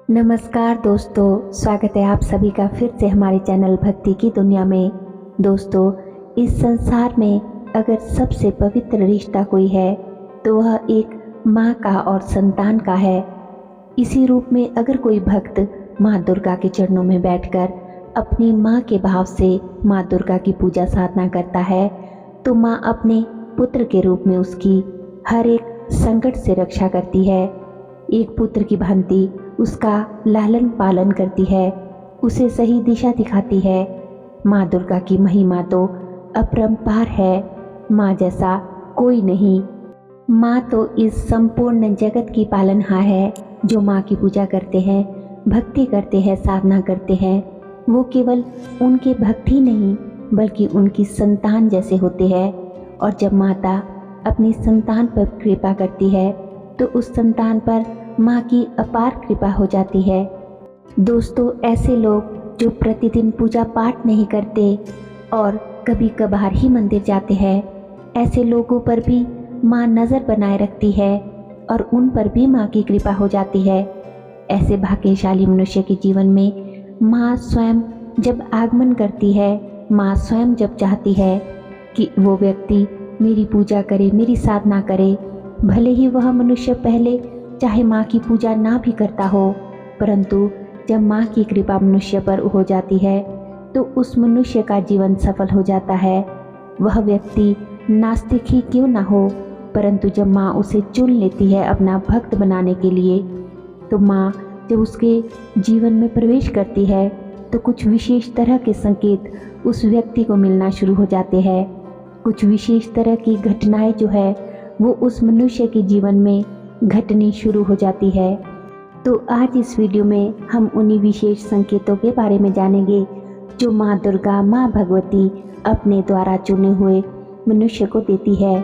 नमस्कार दोस्तों, स्वागत है आप सभी का फिर से हमारे चैनल भक्ति की दुनिया में। दोस्तों, इस संसार में अगर सबसे पवित्र रिश्ता कोई है तो वह एक माँ का और संतान का है। इसी रूप में अगर कोई भक्त माँ दुर्गा के चरणों में बैठकर अपनी माँ के भाव से माँ दुर्गा की पूजा साधना करता है तो माँ अपने पुत्र के रूप में उसकी हर एक संकट से रक्षा करती है। एक पुत्र की भांति उसका लालन पालन करती है, उसे सही दिशा दिखाती है। माँ दुर्गा की महिमा तो अपरंपार है, माँ जैसा कोई नहीं। माँ तो इस संपूर्ण जगत की पालनहार है। जो माँ की पूजा करते हैं, भक्ति करते हैं, साधना करते हैं, वो केवल उनके भक्त ही नहीं बल्कि उनकी संतान जैसे होते हैं। और जब माता अपनी संतान पर कृपा करती है तो उस संतान पर माँ की अपार कृपा हो जाती है। दोस्तों, ऐसे लोग जो प्रतिदिन पूजा पाठ नहीं करते और कभी कभार ही मंदिर जाते हैं, ऐसे लोगों पर भी माँ नज़र बनाए रखती है और उन पर भी माँ की कृपा हो जाती है। ऐसे भाग्यशाली मनुष्य के जीवन में माँ स्वयं जब आगमन करती है, माँ स्वयं जब चाहती है कि वो व्यक्ति मेरी पूजा करे, मेरी साधना करे, भले ही वह मनुष्य पहले चाहे माँ की पूजा ना भी करता हो, परंतु जब माँ की कृपा मनुष्य पर हो जाती है तो उस मनुष्य का जीवन सफल हो जाता है। वह व्यक्ति नास्तिक ही क्यों ना हो, परंतु जब माँ उसे चुन लेती है अपना भक्त बनाने के लिए, तो माँ जब उसके जीवन में प्रवेश करती है तो कुछ विशेष तरह के संकेत उस व्यक्ति को मिलना शुरू हो जाते हैं। कुछ विशेष तरह की घटनाएं जो है वो उस मनुष्य के जीवन में घटनी शुरू हो जाती है। तो आज इस वीडियो में हम उन्हीं विशेष संकेतों के बारे में जानेंगे जो माँ दुर्गा, माँ भगवती अपने द्वारा चुने हुए मनुष्य को देती है।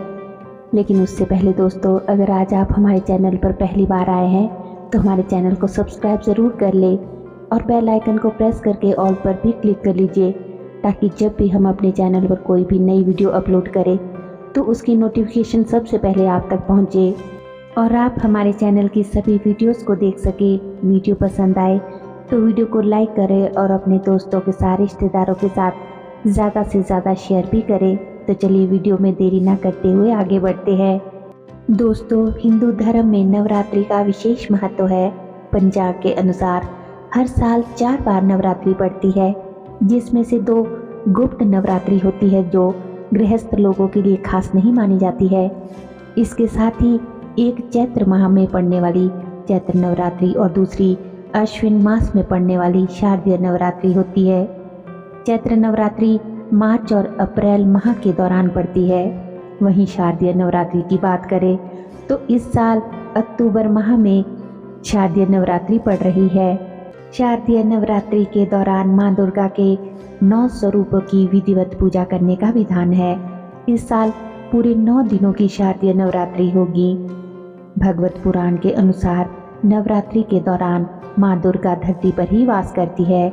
लेकिन उससे पहले दोस्तों, अगर आज आप हमारे चैनल पर पहली बार आए हैं तो हमारे चैनल को सब्सक्राइब ज़रूर कर ले और बेल आइकन को प्रेस करके ऑल पर भी क्लिक कर लीजिए, ताकि जब भी हम अपने चैनल पर कोई भी नई वीडियो अपलोड करें तो उसकी नोटिफिकेशन सबसे पहले आप तक पहुंचे और आप हमारे चैनल की सभी वीडियोस को देख सके। वीडियो पसंद आए तो वीडियो को लाइक करें और अपने दोस्तों के साथ, रिश्तेदारों के साथ ज़्यादा से ज़्यादा शेयर भी करें। तो चलिए वीडियो में देरी ना करते हुए आगे बढ़ते हैं। दोस्तों, हिंदू धर्म में नवरात्रि का विशेष महत्व है। पंचांग के अनुसार हर साल 4 बार नवरात्रि पड़ती है, जिसमें से 2 गुप्त नवरात्रि होती है जो गृहस्थ लोगों के लिए खास नहीं मानी जाती है। इसके साथ ही एक चैत्र माह में पड़ने वाली चैत्र नवरात्रि और दूसरी अश्विन मास में पड़ने वाली शारदीय नवरात्रि होती है। चैत्र नवरात्रि मार्च और अप्रैल माह के दौरान पड़ती है। वहीं शारदीय नवरात्रि की बात करें तो इस साल अक्टूबर माह में शारदीय नवरात्रि पड़ रही है। शारदीय नवरात्रि के दौरान माँ दुर्गा के 9 स्वरूपों की विधिवत पूजा करने का विधान है। इस साल पूरे 9 दिनों की शारदीय नवरात्रि होगी। भगवत पुराण के अनुसार नवरात्रि के दौरान माँ दुर्गा धरती पर ही वास करती है।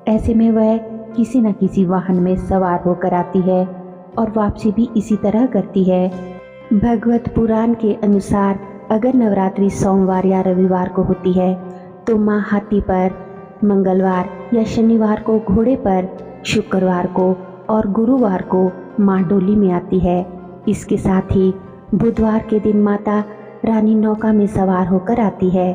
ऐसे में वह किसी न किसी वाहन में सवार होकर आती है और वापसी भी इसी तरह करती है। भगवत पुराण के अनुसार अगर नवरात्रि सोमवार या रविवार को होती है तो माँ हाथी पर, मंगलवार या शनिवार को घोड़े पर, शुक्रवार को और गुरुवार को माँ डोली में आती है। इसके साथ ही बुधवार के दिन माता रानी नौका में सवार होकर आती है।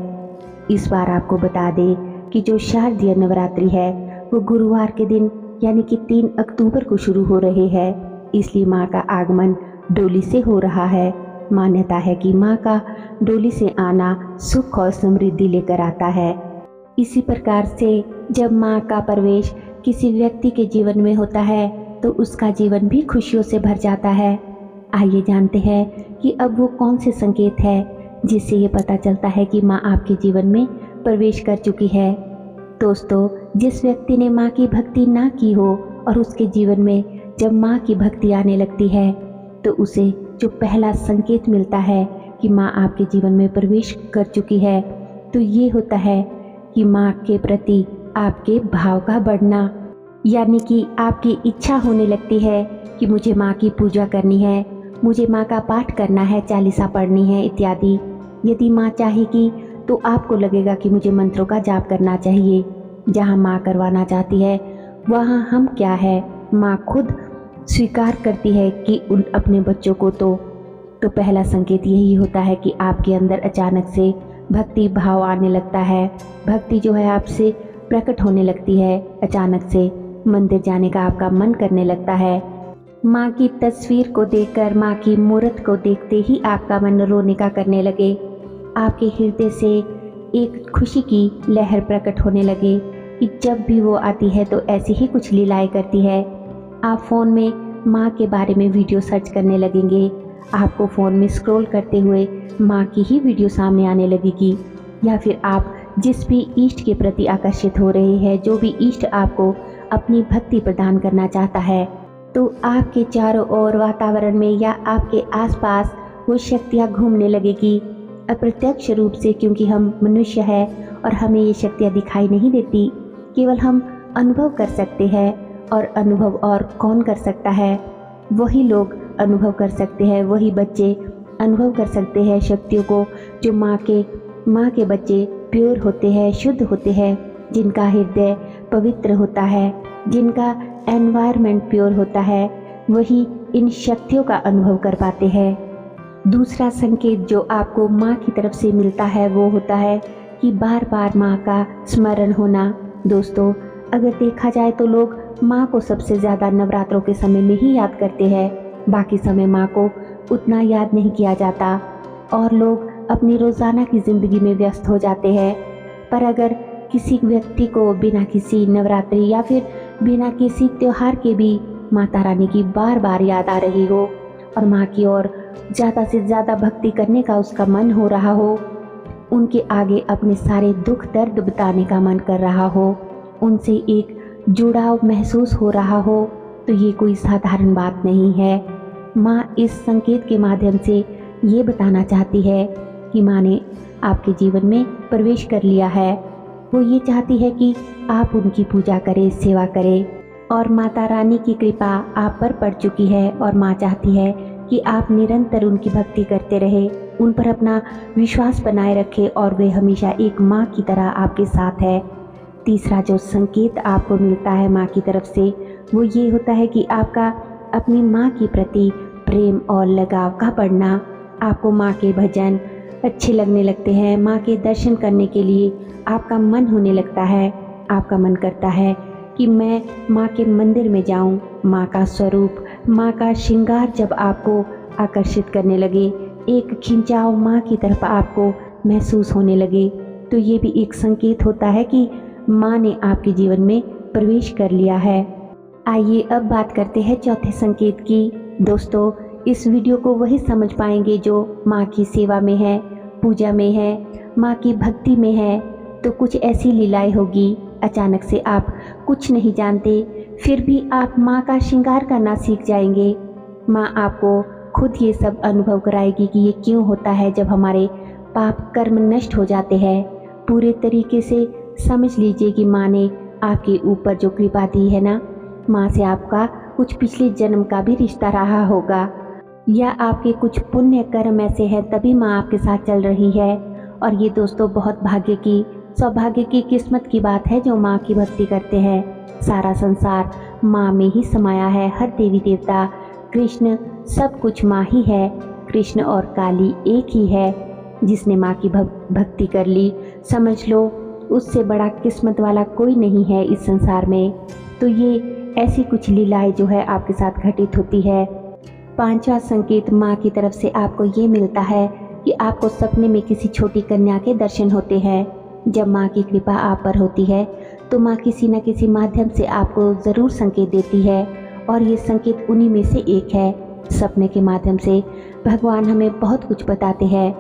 इस बार आपको बता दें कि जो शारदीय नवरात्रि है वो गुरुवार के दिन यानी कि 3 अक्टूबर को शुरू हो रही है, इसलिए माँ का आगमन डोली से हो रहा है। मान्यता है कि माँ का डोली से आना सुख और समृद्धि लेकर आता है। इसी प्रकार से जब माँ का प्रवेश किसी व्यक्ति के जीवन में होता है तो उसका जीवन भी खुशियों से भर जाता है। आइए जानते हैं कि अब वो कौन से संकेत है जिससे ये पता चलता है कि माँ आपके जीवन में प्रवेश कर चुकी है। दोस्तों, जिस व्यक्ति ने माँ की भक्ति ना की हो और उसके जीवन में जब माँ की भक्ति आने लगती है तो उसे जो पहला संकेत मिलता है कि माँ आपके जीवन में प्रवेश कर चुकी है, तो ये होता है कि माँ के प्रति आपके भाव का बढ़ना, यानी कि आपकी इच्छा होने लगती है कि मुझे माँ की पूजा करनी है, मुझे माँ का पाठ करना है, चालीसा पढ़नी है इत्यादि। यदि माँ चाहे कि तो आपको लगेगा कि मुझे मंत्रों का जाप करना चाहिए। जहाँ माँ करवाना चाहती है वहाँ हम क्या है, माँ खुद स्वीकार करती है कि उन अपने बच्चों को तो पहला संकेत यही होता है कि आपके अंदर अचानक से भक्ति भाव आने लगता है। भक्ति जो है आपसे प्रकट होने लगती है। अचानक से मंदिर जाने का आपका मन करने लगता है। माँ की तस्वीर को देखकर, माँ की मूर्त को देखते ही आपका मन रोने का करने लगे। आपके हृदय से एक खुशी की लहर प्रकट होने लगे कि जब भी वो आती है तो ऐसी ही कुछ लीलाएं करती है। आप फ़ोन में माँ के बारे में वीडियो सर्च करने लगेंगे। आपको फ़ोन में स्क्रॉल करते हुए माँ की ही वीडियो सामने आने लगेगी। या फिर आप जिस भी इष्ट के प्रति आकर्षित हो रहे हैं, जो भी इष्ट आपको अपनी भक्ति प्रदान करना चाहता है, तो आपके चारों ओर वातावरण में या आपके आसपास वो शक्तियाँ घूमने लगेगी अप्रत्यक्ष रूप से, क्योंकि हम मनुष्य हैं और हमें ये शक्तियाँ दिखाई नहीं देती, केवल हम अनुभव कर सकते हैं। और अनुभव और कौन कर सकता है? वही लोग अनुभव कर सकते हैं, वही बच्चे अनुभव कर सकते हैं शक्तियों को, जो माँ के बच्चे प्योर होते हैं, शुद्ध होते हैं, जिनका हृदय पवित्र होता है, जिनका एनवायरनमेंट प्योर होता है, वही इन शक्तियों का अनुभव कर पाते हैं। दूसरा संकेत जो आपको माँ की तरफ से मिलता है वो होता है कि बार बार माँ का स्मरण होना। दोस्तों, अगर देखा जाए तो लोग माँ को सबसे ज़्यादा नवरात्रों के समय में ही याद करते हैं। बाकी समय माँ को उतना याद नहीं किया जाता और लोग अपनी रोज़ाना की ज़िंदगी में व्यस्त हो जाते हैं। पर अगर किसी व्यक्ति को बिना किसी नवरात्रि या फिर बिना किसी त्यौहार के भी माता रानी की बार बार याद आ रही हो और माँ की ओर ज़्यादा से ज़्यादा भक्ति करने का उसका मन हो रहा हो, उनके आगे अपने सारे दुख दर्द बताने का मन कर रहा हो, उनसे एक जुड़ाव महसूस हो रहा हो, तो ये कोई साधारण बात नहीं है। माँ इस संकेत के माध्यम से ये बताना चाहती है कि माँ ने आपके जीवन में प्रवेश कर लिया है। वो ये चाहती है कि आप उनकी पूजा करें, सेवा करें और माता रानी की कृपा आप पर पड़ चुकी है और माँ चाहती है कि आप निरंतर उनकी भक्ति करते रहे, उन पर अपना विश्वास बनाए रखें और वे हमेशा एक माँ की तरह आपके साथ है। तीसरा जो संकेत आपको मिलता है माँ की तरफ से वो ये होता है कि आपका अपनी माँ के प्रति प्रेम और लगाव का बढ़ना। आपको माँ के भजन अच्छे लगने लगते हैं, माँ के दर्शन करने के लिए आपका मन होने लगता है। आपका मन करता है कि मैं माँ के मंदिर में जाऊँ। माँ का स्वरूप, माँ का श्रृंगार जब आपको आकर्षित करने लगे, एक खिंचाव माँ की तरफ आपको महसूस होने लगे, तो ये भी एक संकेत होता है कि माँ ने आपके जीवन में प्रवेश कर लिया है। आइए अब बात करते हैं चौथे संकेत की। दोस्तों, इस वीडियो को वही समझ पाएंगे जो माँ की सेवा में है, पूजा में है, माँ की भक्ति में है। तो कुछ ऐसी लीलाएं होगी, अचानक से आप कुछ नहीं जानते, फिर भी आप माँ का श्रृंगार करना सीख जाएंगे। माँ आपको खुद ये सब अनुभव कराएगी कि ये क्यों होता है जब हमारे पाप कर्म नष्ट हो जाते हैं। पूरे तरीके से समझ लीजिए कि माँ ने आपके ऊपर जो कृपा दी है ना, माँ से आपका कुछ पिछले जन्म का भी रिश्ता रहा होगा या आपके कुछ पुण्य कर्म ऐसे हैं तभी माँ आपके साथ चल रही है। और ये दोस्तों बहुत भाग्य की, सौभाग्य की, किस्मत की बात है जो माँ की भक्ति करते हैं। सारा संसार माँ में ही समाया है, हर देवी देवता, कृष्ण, सब कुछ माँ ही है। कृष्ण और काली एक ही है। जिसने माँ की भक्ति कर ली, समझ लो उससे बड़ा किस्मत वाला कोई नहीं है इस संसार में। तो ये ऐसी कुछ लीलाएं जो है आपके साथ घटित होती है। पांचवा संकेत माँ की तरफ से आपको ये मिलता है कि आपको सपने में किसी छोटी कन्या के दर्शन होते हैं। जब माँ की कृपा आप पर होती है तो माँ किसी न किसी माध्यम से आपको ज़रूर संकेत देती है और ये संकेत उन्हीं में से एक है। सपने के माध्यम से भगवान हमें बहुत कुछ बताते हैं।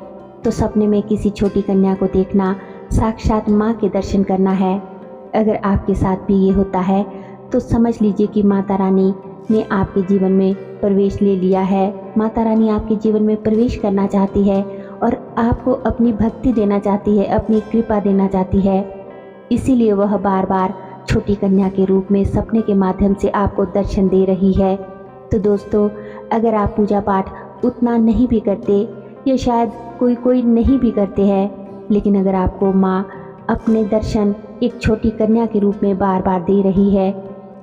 तो सपने में किसी छोटी कन्या को देखना साक्षात माँ के दर्शन करना है। अगर आपके साथ भी ये होता है तो समझ लीजिए कि माता रानी ने आपके जीवन में प्रवेश ले लिया है। माता रानी आपके जीवन में प्रवेश करना चाहती है और आपको अपनी भक्ति देना चाहती है, अपनी कृपा देना चाहती है। इसीलिए वह बार बार छोटी कन्या के रूप में सपने के माध्यम से आपको दर्शन दे रही है। तो दोस्तों, अगर आप पूजा पाठ उतना नहीं भी करते या शायद कोई नहीं भी करते हैं, लेकिन अगर आपको माँ अपने दर्शन एक छोटी कन्या के रूप में बार बार दे रही है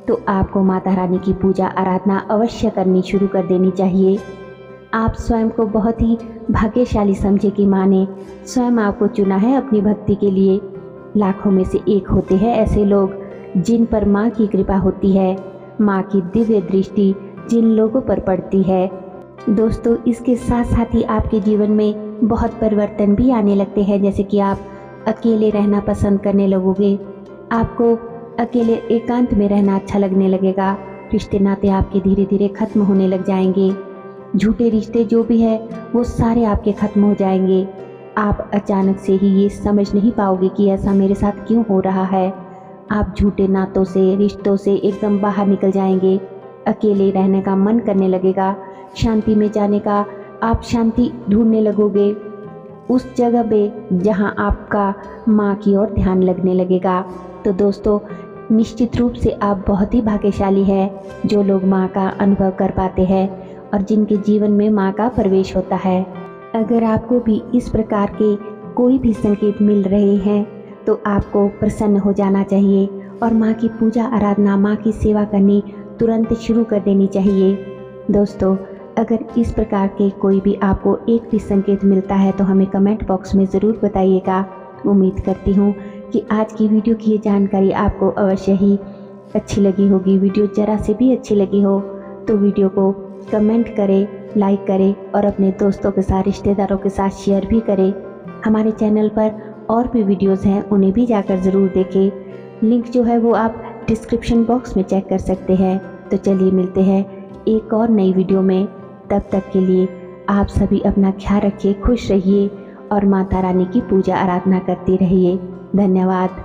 तो आपको माता रानी की पूजा आराधना अवश्य करनी शुरू कर देनी चाहिए। आप स्वयं को बहुत ही भाग्यशाली समझे कि माँ ने स्वयं आपको चुना है अपनी भक्ति के लिए। लाखों में से एक होते हैं ऐसे लोग जिन पर माँ की कृपा होती है, माँ की दिव्य दृष्टि जिन लोगों पर पड़ती है। दोस्तों, इसके साथ साथ ही आपके जीवन में बहुत परिवर्तन भी आने लगते हैं, जैसे कि आप अकेले रहना पसंद करने लगोगे, आपको अकेले एकांत में रहना अच्छा लगने लगेगा, रिश्ते नाते आपके धीरे धीरे खत्म होने लग जाएंगे, झूठे रिश्ते जो भी है वो सारे आपके खत्म हो जाएंगे। आप अचानक से ही ये समझ नहीं पाओगे कि ऐसा मेरे साथ क्यों हो रहा है। आप झूठे नातों से, रिश्तों से एकदम बाहर निकल जाएंगे, अकेले रहने का मन करने लगेगा, शांति में जाने का आप शांति ढूंढने लगोगे, उस जगह पे जहां आपका माँ की ओर ध्यान लगने लगेगा। तो दोस्तों, निश्चित रूप से आप बहुत ही भाग्यशाली हैं जो लोग माँ का अनुभव कर पाते हैं और जिनके जीवन में माँ का प्रवेश होता है। अगर आपको भी इस प्रकार के कोई भी संकेत मिल रहे हैं तो आपको प्रसन्न हो जाना चाहिए और माँ की पूजा आराधना, माँ की सेवा करनी तुरंत शुरू कर देनी चाहिए। दोस्तों, अगर इस प्रकार के कोई भी आपको एक भी संकेत मिलता है तो हमें कमेंट बॉक्स में ज़रूर बताइएगा। उम्मीद करती हूँ कि आज की वीडियो की ये जानकारी आपको अवश्य ही अच्छी लगी होगी। वीडियो ज़रा से भी अच्छी लगी हो तो वीडियो को कमेंट करें, लाइक करें और अपने दोस्तों के साथ, रिश्तेदारों के साथ शेयर भी करें। हमारे चैनल पर और भी वीडियोज़ हैं, उन्हें भी जाकर ज़रूर देखें। लिंक जो है वो आप डिस्क्रिप्शन बॉक्स में चेक कर सकते हैं। तो चलिए मिलते हैं एक और नई वीडियो में। तब तक के लिए आप सभी अपना ख्याल रखिए, खुश रहिए और माता रानी की पूजा आराधना करते रहिए। धन्यवाद।